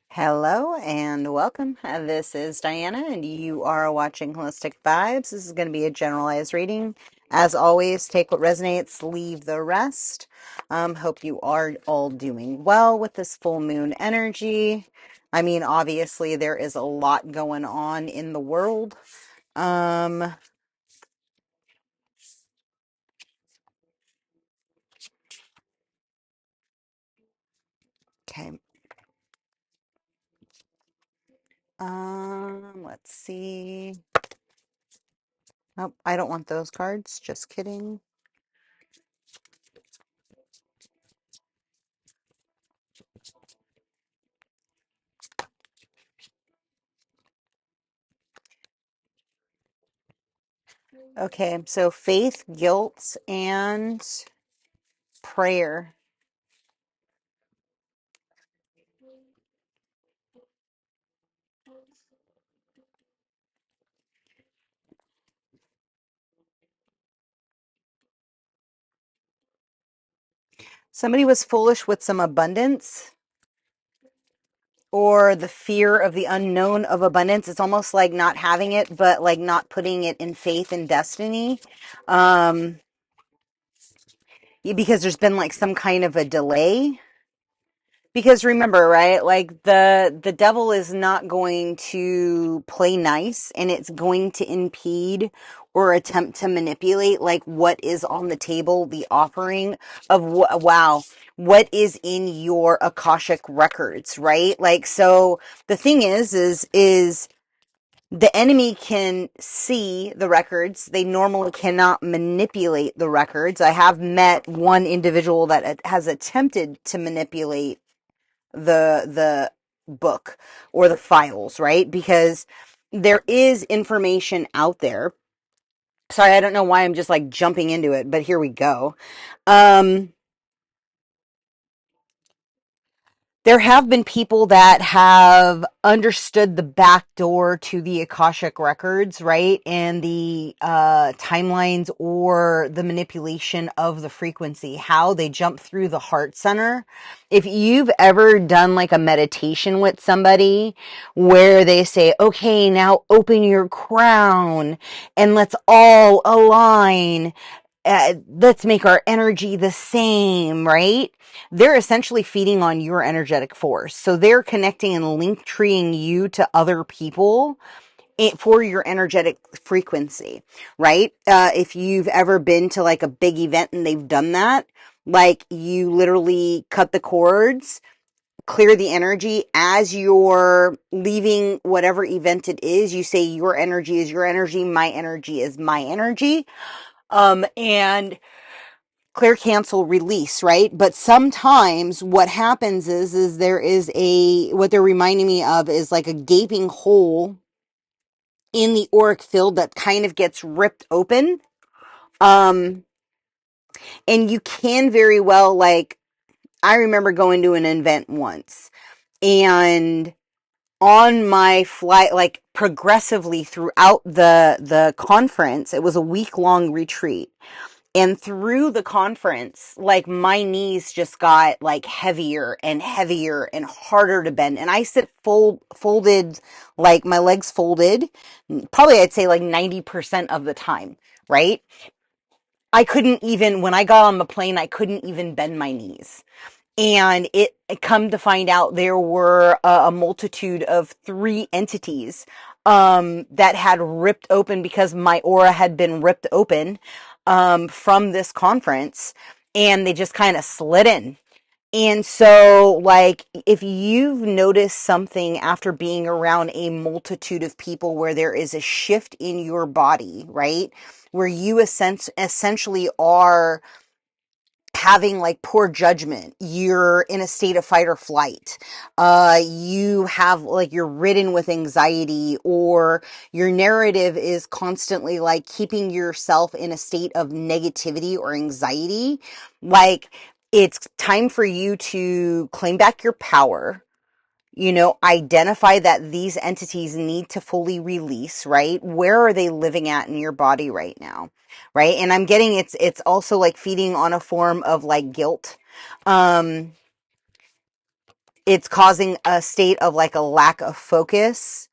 Hello and welcome. This is Diana, and you are watching Holistic Vibes. This is going to be a generalized reading. As always, take what resonates, leave the rest. Hope you are all doing well with this full moon energy. I mean, obviously, there is a lot going on in the world. Okay. Let's see. Oh, I don't want those cards. Just kidding. Okay, so faith, guilt, and prayer. Somebody was foolish with some abundance or the fear of the unknown of abundance. It's almost like not having it, but like not putting it in faith and destiny. Um, because there's been like some kind of a delay. Because remember, right? Like the devil is not going to play nice, and it's going to impede or attempt to manipulate like what is on the table, the offering of what is in your Akashic records, right? Like, so the thing is the enemy can see the records. They normally cannot manipulate the records. I have met one individual that has attempted to manipulate the book or the files, right? Because there is information out there. Sorry, I don't know why I'm just like jumping into it, but here we go. There have been people that have understood the back door to the Akashic records, right? And the timelines or the manipulation of the frequency, how they jump through the heart center. If you've ever done like a meditation with somebody where they say, okay, now open your crown and let's all align. Let's make our energy the same, right? They're essentially feeding on your energetic force. So they're connecting and link treeing you to other people for your energetic frequency, right? If you've ever been to like a big event and they've done that, like you literally cut the cords, clear the energy as you're leaving whatever event it is. You say your energy is your energy, my energy is my energy. And clear, cancel, release, right? But sometimes what happens is there is what they're reminding me of is like a gaping hole in the auric field that kind of gets ripped open. And you can very well, like, I remember going to an event once, and on my flight, like progressively throughout the conference, it was a week-long retreat. And through the conference, like my knees just got like heavier and heavier and harder to bend. And I sit folded, like my legs folded, probably I'd say like 90% of the time, right? I couldn't even, when I got on the plane, I couldn't even bend my knees. And it come to find out there were a multitude of 3 entities that had ripped open because my aura had been ripped open from this conference, and they just kind of slid in. And so, like, if you've noticed something after being around a multitude of people where there is a shift in your body, right? Where you essentially are having like poor judgment, you're in a state of fight or flight, you have like you're ridden with anxiety, or your narrative is constantly like keeping yourself in a state of negativity or anxiety, like it's time for you to claim back your power. Identify that these entities need to fully release, right? Where are they living at in your body right now? Right. And I'm getting it's also like feeding on a form of like guilt. Um, it's causing a state of like a lack of focus.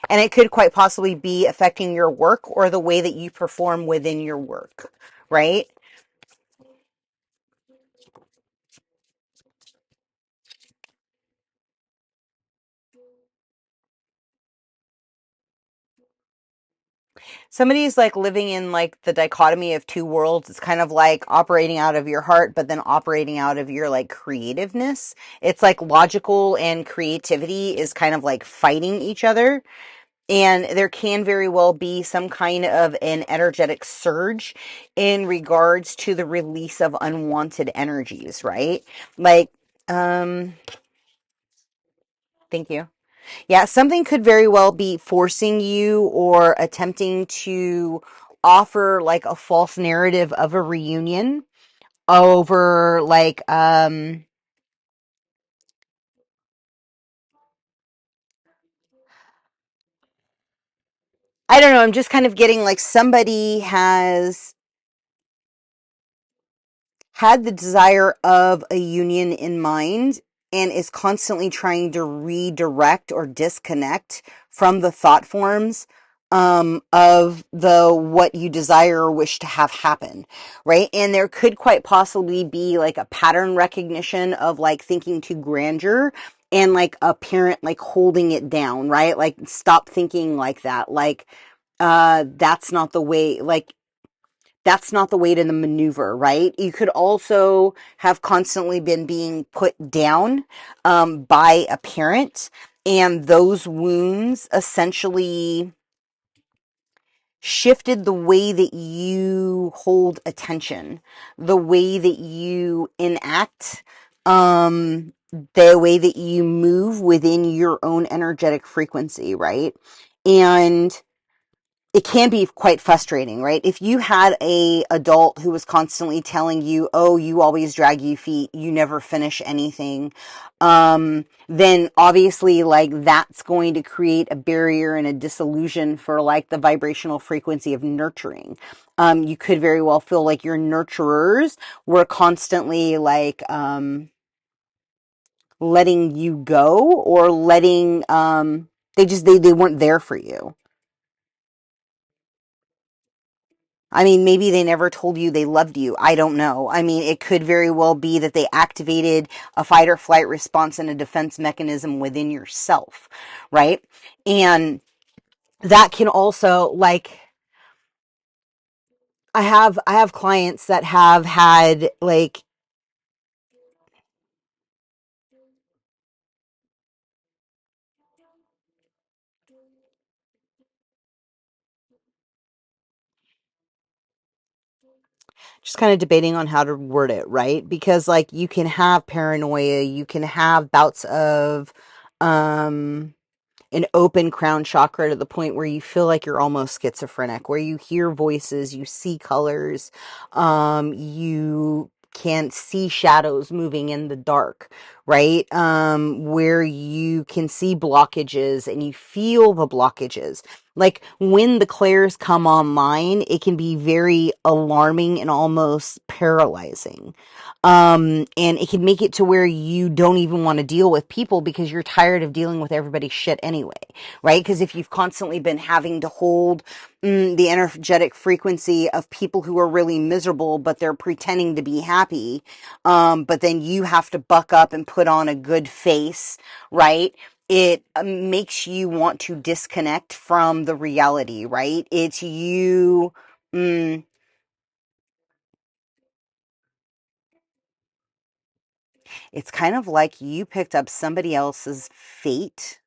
And it could quite possibly be affecting your work or the way that you perform within your work, right? Somebody's like living in like the dichotomy of two worlds. It's kind of like operating out of your heart, but then operating out of your like creativeness. It's like logical and creativity is kind of like fighting each other. And there can very well be some kind of an energetic surge in regards to the release of unwanted energies, right? Like, thank you. Yeah, something could very well be forcing you or attempting to offer like a false narrative of a reunion over like I don't know, I'm just kind of getting like somebody has had the desire of a union in mind and is constantly trying to redirect or disconnect from the thought forms of the what you desire or wish to have happen, right? And there could quite possibly be like a pattern recognition of like thinking to grandeur and like a parent like holding it down, right? Like stop thinking like that. Like that's not the way, like that's not the way to the maneuver, right? You could also have constantly been being put down by a parent, and those wounds essentially shifted the way that you hold attention, the way that you enact, the way that you move within your own energetic frequency, right? And it can be quite frustrating, right? If you had a adult who was constantly telling you, "Oh, you always drag your feet, you never finish anything," then obviously, like that's going to create a barrier and a disillusion for like the vibrational frequency of nurturing. You could very well feel like your nurturers were constantly like letting you go or letting they weren't there for you. I mean, maybe they never told you they loved you. I don't know. I mean, it could very well be that they activated a fight or flight response and a defense mechanism within yourself, right? And that can also like I have clients that have had like just kind of debating on how to word it, right? Because like you can have paranoia, you can have bouts of um an open crown chakra to the point where you feel like you're almost schizophrenic, where you hear voices, you see colors, you can see shadows moving in the dark, right? Where you can see blockages and you feel the blockages. Like when the clairs come online, it can be very alarming and almost paralyzing. And it can make it to where you don't even want to deal with people because you're tired of dealing with everybody's shit anyway, right? Because if you've constantly been having to hold the energetic frequency of people who are really miserable, but they're pretending to be happy, but then you have to buck up and put on a good face, right? It makes you want to disconnect from the reality, right? It's you. It's kind of like you picked up somebody else's fate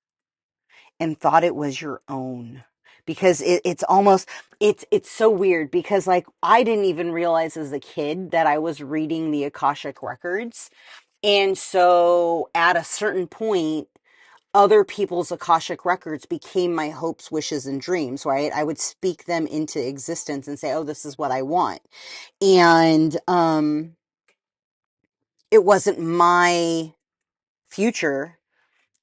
and thought it was your own. Because it's almost it's so weird because like I didn't even realize as a kid that I was reading the Akashic records. And so at a certain point other people's Akashic records became my hopes, wishes, and dreams, right? I would speak them into existence and say, oh, this is what I want. And it wasn't my future.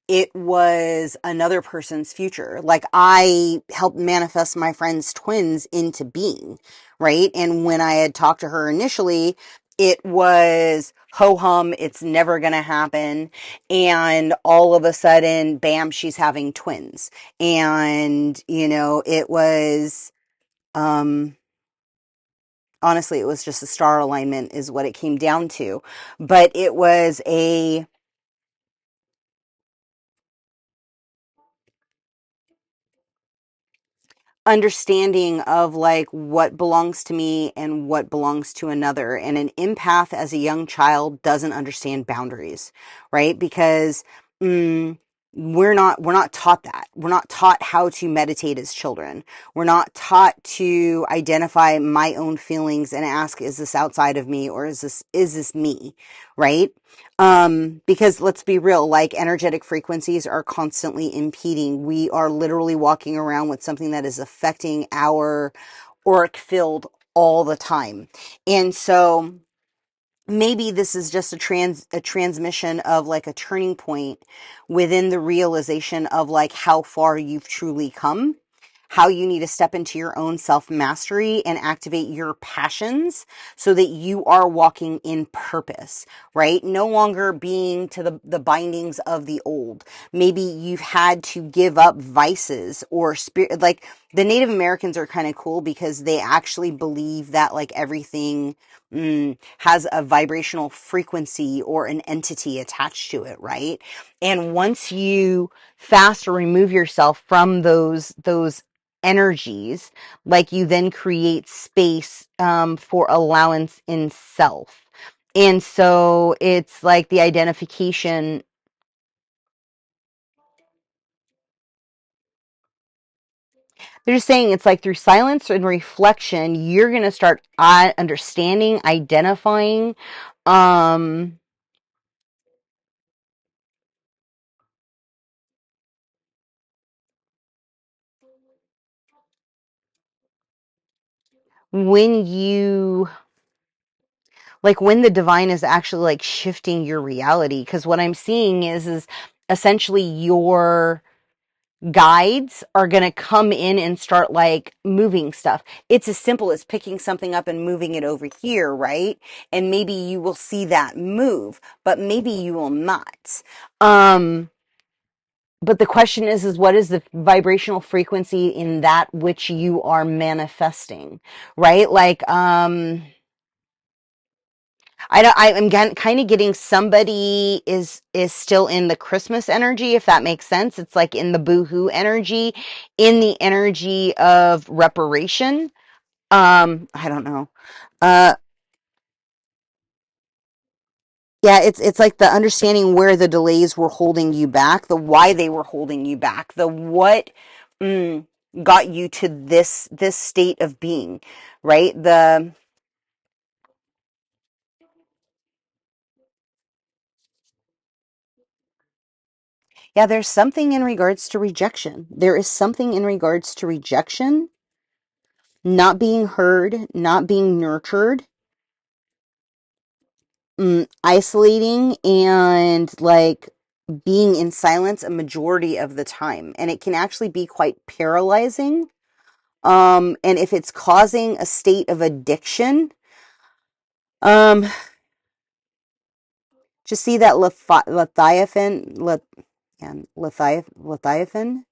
it was another person's future. Like, I helped manifest my friend's twins into being, right? And when I had talked to her initially, it was ho hum, it's never gonna happen. And all of a sudden, bam, she's having twins. And, it was, honestly, it was just a star alignment is what it came down to. But it was a understanding of like what belongs to me and what belongs to another. And an empath as a young child doesn't understand boundaries, right? Because we're not taught that. We're not taught how to meditate as children. We're not taught to identify my own feelings and ask, is this outside of me, or is this me, right? Because let's be real, like, energetic frequencies are constantly impeding. We are literally walking around with something that is affecting our auric field all the time. And so maybe this is just a transmission of like a turning point within the realization of like how far you've truly come, how you need to step into your own self-mastery and activate your passions so that you are walking in purpose, right? No longer being to the bindings of the old. Maybe you've had to give up vices or spirit. Like, the Native Americans are kind of cool because they actually believe that like everything has a vibrational frequency or an entity attached to it, right? And once you fast or remove yourself from those energies, like, you then create space for allowance in self. And so it's like the identification. They're just saying it's like through silence and reflection, you're going to start understanding, identifying, um, when you, like, when the divine is actually like shifting your reality. Because what I'm seeing is essentially your guides are going to come in and start like moving stuff. It's as simple as picking something up and moving it over here, right? And maybe you will see that move, but maybe you will not. But the question is what is the vibrational frequency in that which you are manifesting, right? Like, I'm kind of getting somebody is still in the Christmas energy, if that makes sense. It's like in the boohoo energy, in the energy of reparation. I don't know. Uh, yeah, it's like the understanding where the delays were holding you back, the why they were holding you back, the what mm, got you to this state of being, right? Yeah, there's something in regards to rejection. There is something in regards to rejection, not being heard, not being nurtured, isolating, and like being in silence a majority of the time. And it can actually be quite paralyzing. And if it's causing a state of addiction, um, just see that Leviathan, Le, Leviathan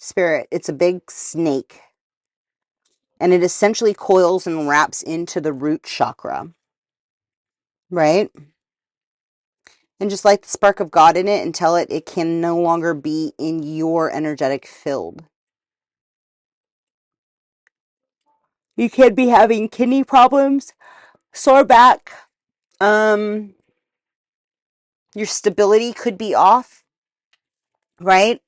spirit. It's a big snake, and it essentially coils and wraps into the root chakra, right? And just light the spark of God in it and tell it can no longer be in your energetic field. You could be having kidney problems, sore back, um, your stability could be off, right?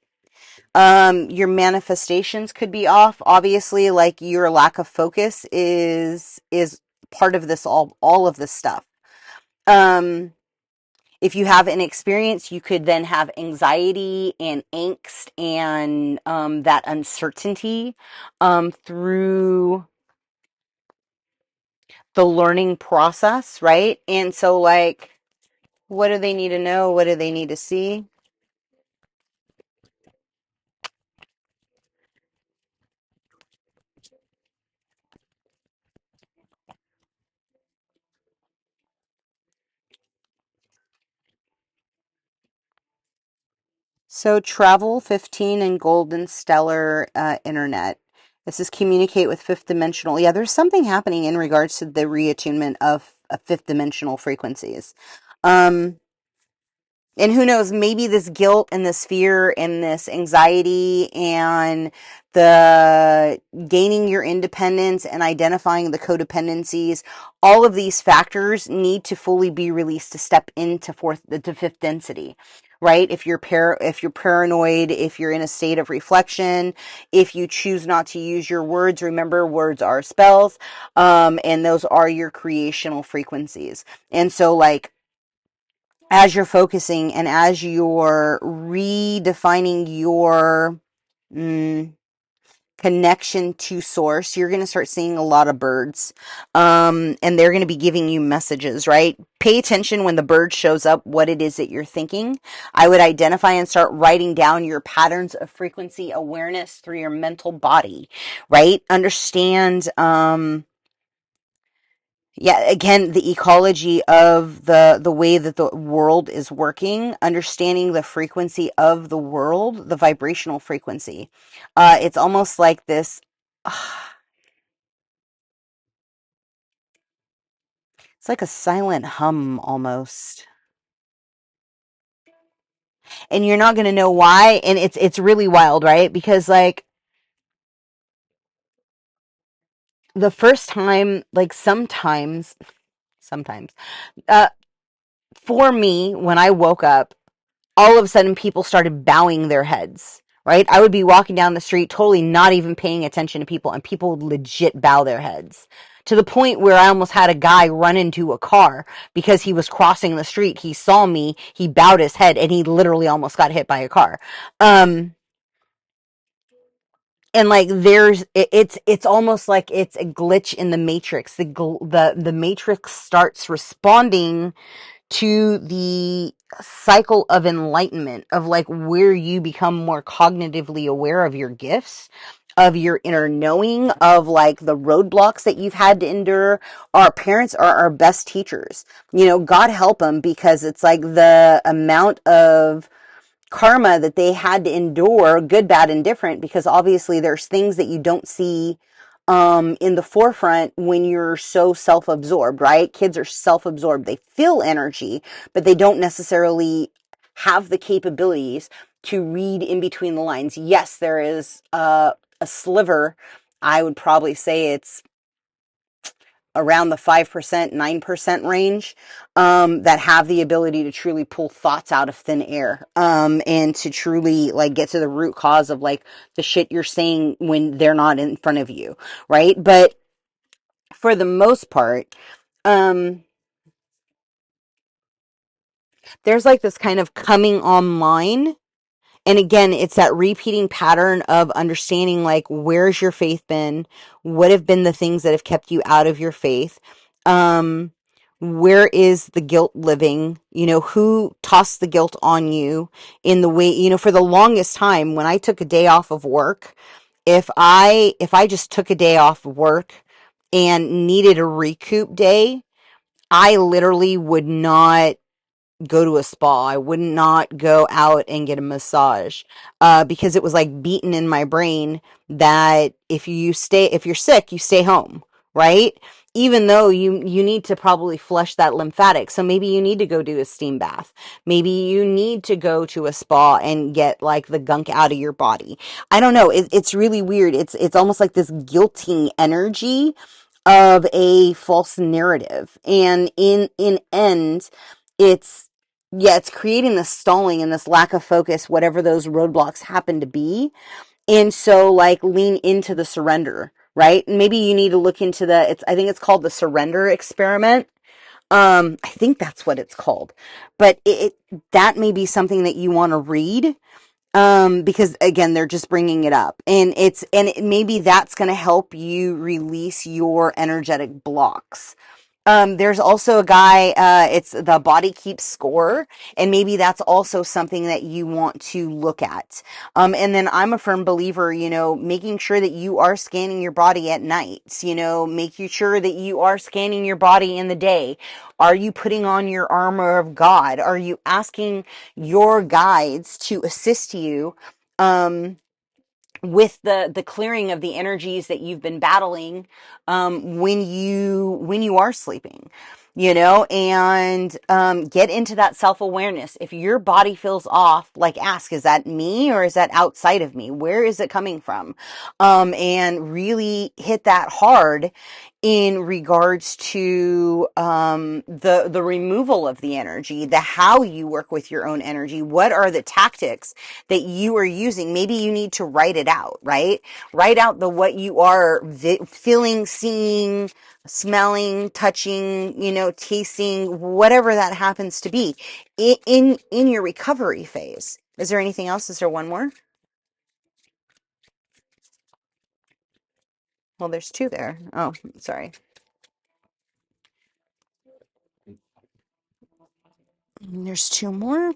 Your manifestations could be off. Obviously, like, your lack of focus is part of this, all of this stuff. Um, if you have an experience, you could then have anxiety and angst and that uncertainty through the learning process, right? And so, like, what do they need to know? What do they need to see? So travel 15 and golden stellar internet. This is communicate with fifth dimensional. Yeah, there's something happening in regards to the reattunement of fifth dimensional frequencies. Um, and who knows, maybe this guilt and this fear and this anxiety and the gaining your independence and identifying the codependencies, all of these factors need to fully be released to step into the fifth density, right? If you're paranoid, if you're in a state of reflection, if you choose not to use your words, remember words are spells, and those are your creational frequencies. And so, like, as you're focusing and as you're redefining your connection to source, you're going to start seeing a lot of birds. And they're going to be giving you messages, right? Pay attention when the bird shows up, what it is that you're thinking. I would identify and start writing down your patterns of frequency awareness through your mental body, right? Understand, yeah, again, the ecology of the way that the world is working, understanding the frequency of the world, the vibrational frequency. It's almost like this, it's like a silent hum almost. And you're not going to know why, and it's really wild, right? Because, like, the first time, like, sometimes uh for me, when I woke up, all of a sudden people started bowing their heads, right? I would be walking down the street, totally not even paying attention to people, and people would legit bow their heads to the point where I almost had a guy run into a car because he was crossing the street. He saw me, he bowed his head, and he literally almost got hit by a car. And like it's almost like it's a glitch in the matrix. The matrix starts responding to the cycle of enlightenment, of like where you become more cognitively aware of your gifts, of your inner knowing, of like the roadblocks that you've had to endure. Our parents are our best teachers. You know, God help them, because it's like the amount of karma that they had to endure, good, bad, and different, because obviously there's things that you don't see in the forefront when you're so self-absorbed, right? Kids are self-absorbed. They feel energy, but they don't necessarily have the capabilities to read in between the lines. Yes, there is a sliver. I would probably say it's around the 5%, 9% range, that have the ability to truly pull thoughts out of thin air, and to truly like get to the root cause of like the shit you're saying when they're not in front of you, right? But for the most part, um, there's like this kind of coming online. And again, it's that repeating pattern of understanding, like, where's your faith been? What have been the things that have kept you out of your faith? Um, where is the guilt living? You know, who tossed the guilt on you in the way, you know, for the longest time when I took a day off of work, if I just took a day off of work and needed a recoup day, I literally would not go to a spa. I would not go out and get a massage, because it was like beaten in my brain that if you're sick, you stay home, right? Even though you need to probably flush that lymphatic. So maybe you need to go do a steam bath. Maybe you need to go to a spa and get like the gunk out of your body. I don't know. It's really weird. It's almost like this guilting energy of a false narrative. And in end, it's, yeah, it's creating this stalling and this lack of focus, whatever those roadblocks happen to be. And so, like, lean into the surrender, right? And maybe you need to look into I think it's called the surrender experiment. I think that's what it's called, but that may be something that you want to read. Because again, they're just bringing it up, and maybe that's going to help you release your energetic blocks. There's also a guy, it's the Body Keeps Score, and maybe that's also something that you want to look at. And then I'm a firm believer, making sure that you are scanning your body at night, making sure that you are scanning your body in the day. Are you putting on your armor of God? Are you asking your guides to assist you? With the clearing of the energies that you've been battling when you are sleeping, and get into that self-awareness. If your body feels off, like, ask, is that me or is that outside of me? Where is it coming from? And really hit that hard in regards to the removal of the energy, the how you work with your own energy. What are the tactics that you are using? Maybe you need to write it out, right? Write out what you are feeling, seeing, smelling, touching, tasting, whatever that happens to be in your recovery phase. Is there anything else? Is there one more? Well, there's two there. Oh, sorry. There's two more.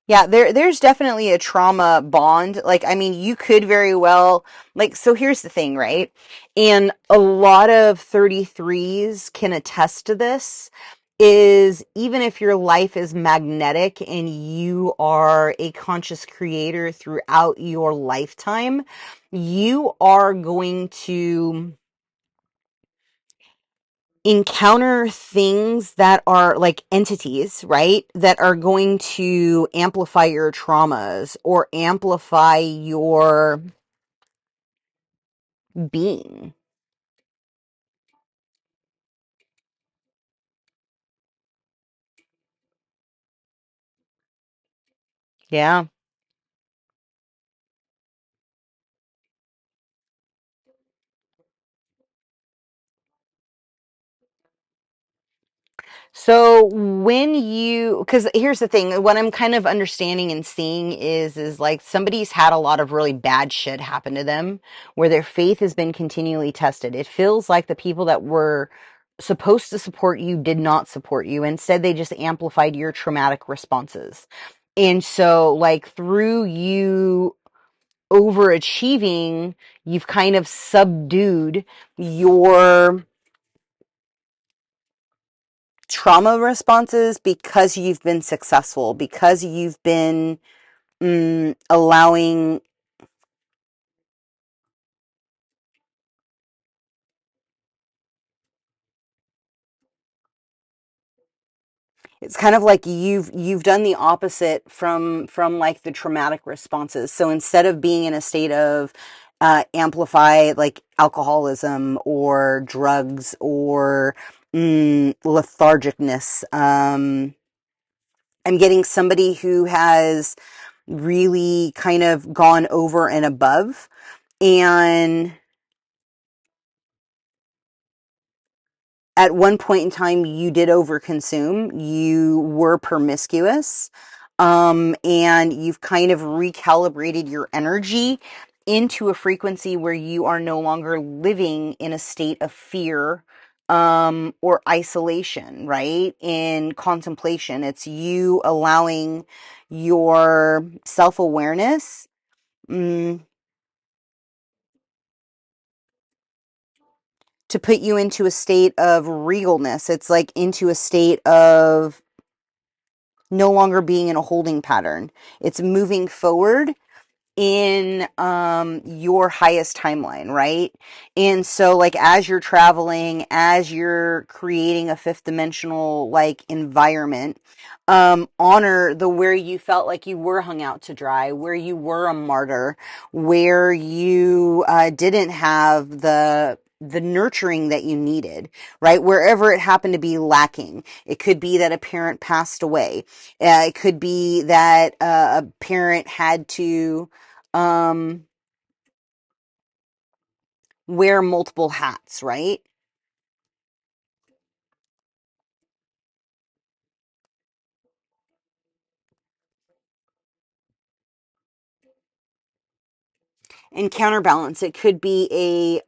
Yeah, there's definitely a trauma bond. Like, I mean, you could very well, like, so here's the thing, right? And a lot of 33s can attest to this, is even if your life is magnetic and you are a conscious creator throughout your lifetime, you are going to encounter things that are like entities, right? That are going to amplify your traumas or amplify your being. Yeah. So because here's the thing, what I'm kind of understanding and seeing is like somebody's had a lot of really bad shit happen to them where their faith has been continually tested. It feels like the people that were supposed to support you did not support you. Instead, they just amplified your traumatic responses. And so, like, through you overachieving, you've kind of subdued your trauma responses because you've been successful, because you've been allowing. It's kind of like you've done the opposite from like the traumatic responses. So instead of being in a state of amplify like alcoholism or drugs or lethargicness, I'm getting somebody who has really kind of gone over and above, and at one point in time you did overconsume, you were promiscuous, and you've kind of recalibrated your energy into a frequency where you are no longer living in a state of fear or isolation, right? In contemplation, it's you allowing your self-awareness mm, to put you into a state of regalness. It's like into a state of no longer being in a holding pattern. It's moving forward in your highest timeline, right? And so like as you're traveling, as you're creating a fifth dimensional like environment, honor the where you felt like you were hung out to dry, where you were a martyr, where you didn't have the nurturing that you needed, right? Wherever it happened to be lacking. It could be that a parent passed away. It could be that a parent had to um, wear multiple hats, right? And counterbalance, it could be a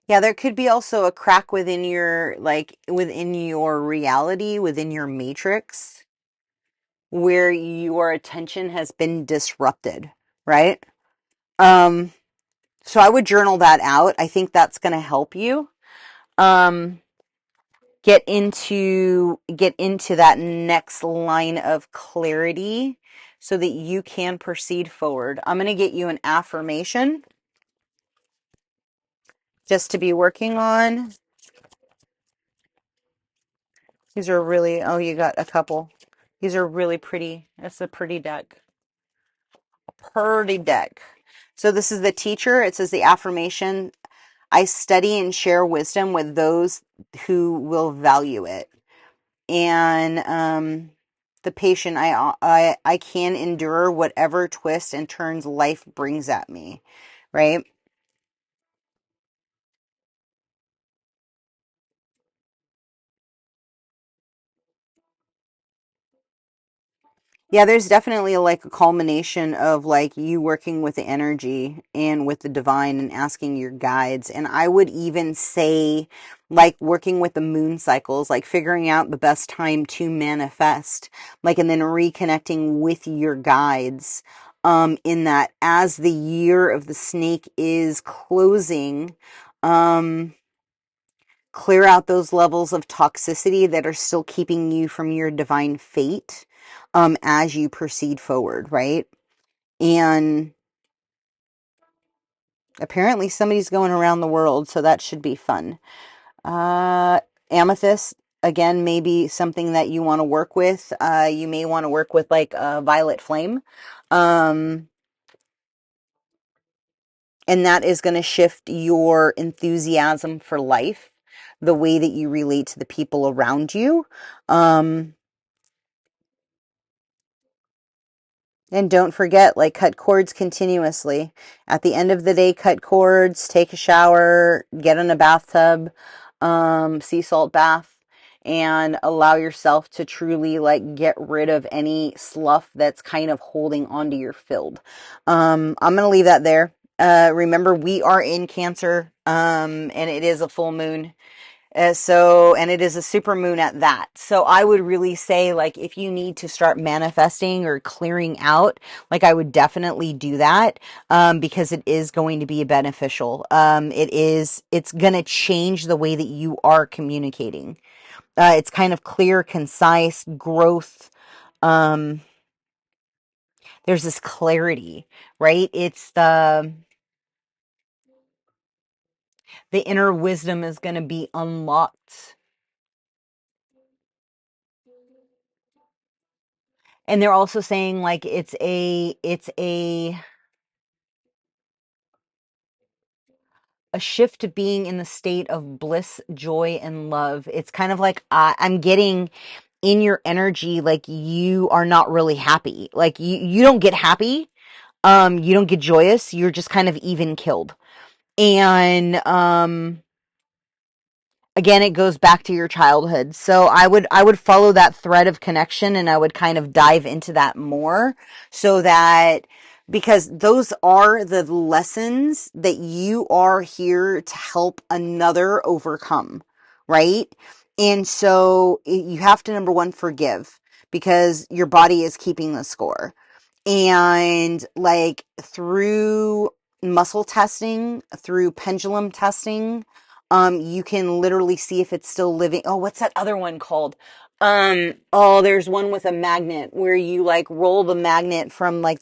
yeah, there could be also a crack within your, like, within your reality, within your matrix, where your attention has been disrupted, right? Um, so I would journal that out. I think that's going to help you. Get into that next line of clarity so that you can proceed forward. I'm going to get you an affirmation just to be working on. These are really, oh, you got a couple. These are really pretty. That's a pretty deck. Pretty deck. So this is the teacher. It says the affirmation: I study and share wisdom with those who will value it. And the patient, I can endure whatever twists and turns life brings at me, right? Yeah, there's definitely like a culmination of like you working with the energy and with the divine and asking your guides. And I would even say like working with the moon cycles, like figuring out the best time to manifest, like, and then reconnecting with your guides. In that, as the year of the snake is closing, clear out those levels of toxicity that are still keeping you from your divine fate, as you proceed forward, right? And apparently somebody's going around the world, so that should be fun. Amethyst, again, maybe something that you want to work with. You may want to work with like a violet flame. And that is going to shift your enthusiasm for life, the way that you relate to the people around you. And don't forget, like, cut cords continuously. At the end of the day, cut cords, take a shower, get in a bathtub, sea salt bath, and allow yourself to truly, like, get rid of any slough that's kind of holding onto your field. I'm going to leave that there. Remember, we are in Cancer, and it is a full moon. And it is a super moon at that. So I would really say, like, if you need to start manifesting or clearing out, like, I would definitely do that, because it is going to be beneficial. It's going to change the way that you are communicating. It's kind of clear, concise growth. Um, there's this clarity, right? It's the inner wisdom is going to be unlocked. And they're also saying like it's a shift to being in the state of bliss, joy, and love. It's kind of like I'm getting in your energy, like you are not really happy. Like you don't get happy. You don't get joyous. You're just kind of even killed. And again, it goes back to your childhood. So I would follow that thread of connection, and I would kind of dive into that more, so that, because those are the lessons that you are here to help another overcome, right? And so you have to, number one, forgive, because your body is keeping the score. And like through muscle testing, through pendulum testing, you can literally see if it's still living. Oh, what's that other one called? Oh, there's one with a magnet where you like roll the magnet from like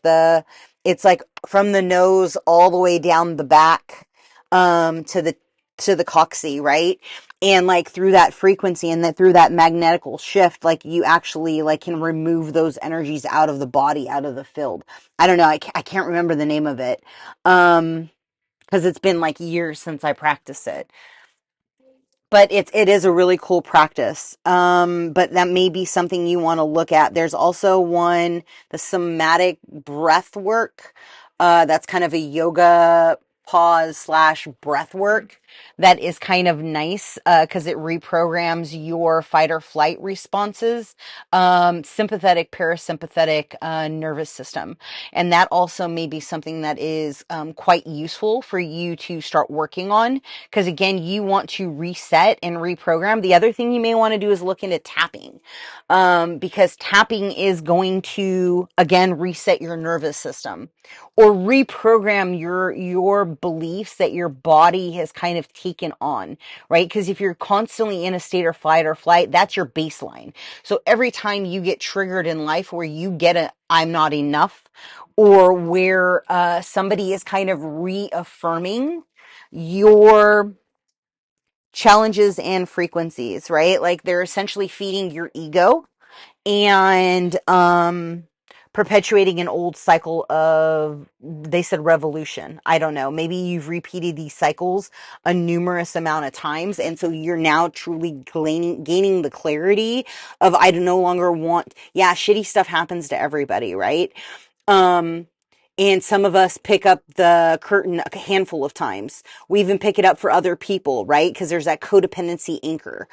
it's like from the nose all the way down the back, to the coccyx, right? And like through that frequency and that through that magnetical shift, like you actually like can remove those energies out of the body, out of the field. I don't know. I can't remember the name of it. Because it's been like years since I practiced it. but it is a really cool practice. But that may be something you want to look at. There's also one, the somatic breath work. That's kind of a yoga pause slash breath work that is kind of nice because it reprograms your fight or flight responses, sympathetic, parasympathetic nervous system. And that also may be something that is quite useful for you to start working on because, again, you want to reset and reprogram. The other thing you may want to do is look into tapping because tapping is going to, again, reset your nervous system or reprogram your beliefs that your body has kind of taken on, right? Because if you're constantly in a state of fight or flight, that's your baseline. So every time you get triggered in life where you get a I'm not enough, or where somebody is kind of reaffirming your challenges and frequencies, right? Like they're essentially feeding your ego and perpetuating an old cycle of, they said, revolution. I don't know. Maybe you've repeated these cycles a numerous amount of times, and so you're now truly gaining the clarity of I no longer want. Yeah, shitty stuff happens to everybody, right? Um, and some of us pick up the curtain a handful of times. We even pick it up for other people, right? Because there's that codependency anchor.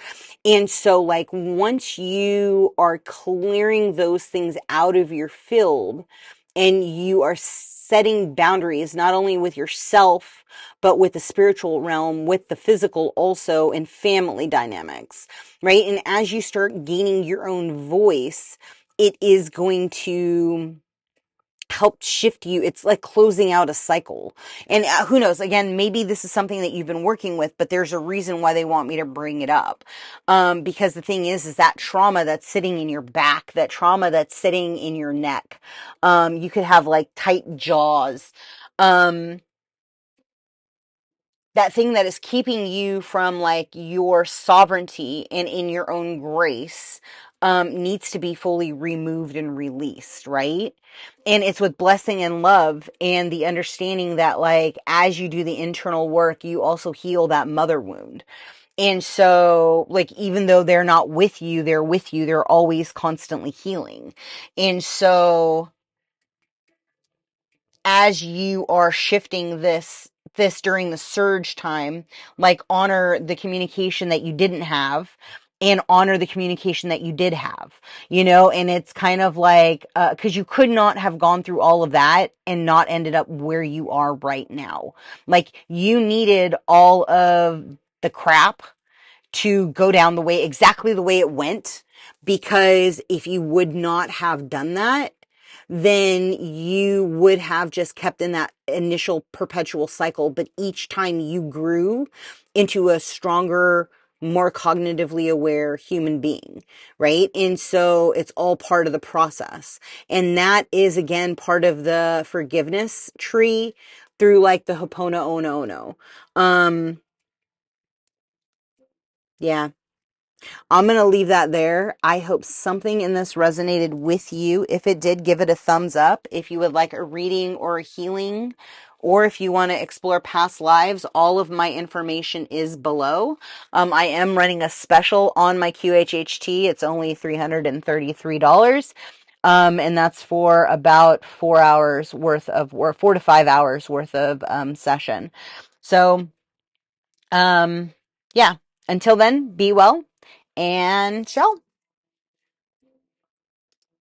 And so, like, once you are clearing those things out of your field and you are setting boundaries, not only with yourself, but with the spiritual realm, with the physical also, and family dynamics, right? And as you start gaining your own voice, it is going to help shift you. It's like closing out a cycle. And who knows, again, maybe this is something that you've been working with, but there's a reason why they want me to bring it up. Because the thing is that trauma that's sitting in your back, that trauma that's sitting in your neck, you could have like tight jaws, that thing that is keeping you from like your sovereignty and in your own grace needs to be fully removed and released, right? And it's with blessing and love and the understanding that like as you do the internal work, you also heal that mother wound. And so like even though they're not with you, they're with you. They're always constantly healing. And so as you are shifting this during the surge time, like honor the communication that you didn't have and honor the communication that you did have, and it's kind of like, cause you could not have gone through all of that and not ended up where you are right now. Like you needed all of the crap to go down exactly the way it went, because if you would not have done that, then you would have just kept in that initial perpetual cycle. But each time you grew into a stronger, more cognitively aware human being, right? And so it's all part of the process. And that is, again, part of the forgiveness tree through like the Ho'oponopono. Yeah. I'm going to leave that there. I hope something in this resonated with you. If it did, give it a thumbs up. If you would like a reading or a healing, or if you want to explore past lives, all of my information is below. I am running a special on my QHHT. It's only $333. And that's for about 4 hours worth of, or 4 to 5 hours worth of session. So, yeah, until then, be well and ciao.